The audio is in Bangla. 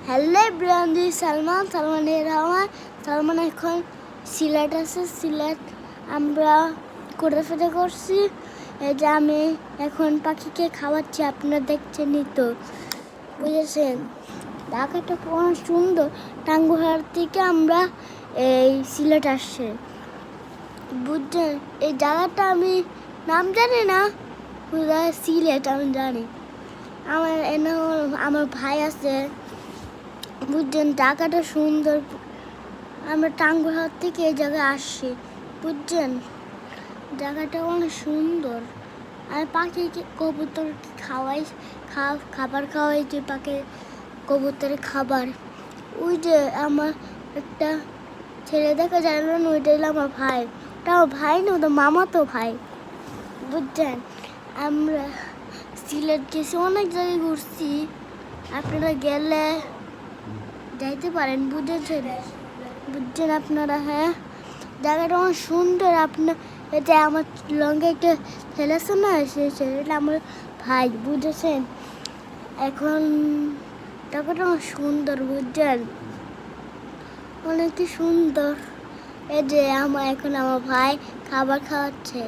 হ্যালো এভরিওয়ান, দিস সালমানের রহমান। সালমান এখন সিলেট আছে। সিলেট আমরা ঘোরাফেরা করছি। এই যে আমি এখন পাখিকে খাওয়াচ্ছি, আপনারা দেখছেনই তো, বুঝেছেন। ঢাকাটা পুরো সুন্দর। টাঙ্গুহার থেকে আমরা এই সিলেট আসছে, বুঝছেন। এই জায়গাটা আমি নাম জানি না, সিলেট আমি জানি। আমার ভাই আছে, বুঝছেন। জায়গাটা সুন্দর। আমরা টাঙ্গুহার থেকে এই জায়গায় আসছি, বুঝছেন। জায়গাটা অনেক সুন্দর। আর পাখিকে কবুতর খাওয়াই, খাবার খাওয়াইছি পাখি কবুতরের খাবার। ওই যে আমার একটা ছেলে দেখা যায় না, ওইটা হলো আমার ভাই। ওটা আমার ভাই না, ওটা মামাতো ভাই, বুঝছেন। আমরা সিলেট গেছি, অনেক জায়গায় ঘুরছি। আপনারা গেলে যাইতে পারেন, বুঝছেন আপনারা। হ্যাঁ, জায়গাটা অনেক সুন্দর। আপনার এটা আমার লঙ্গে একটা ছেলে আছে না, সে ছেলেটা আমার ভাই, বুঝেছেন। এখন জায়গাটা অনেক সুন্দর, বুঝছেন, অনেক সুন্দর। এই যে এখন আমার ভাই খাবার খাওয়াচ্ছে।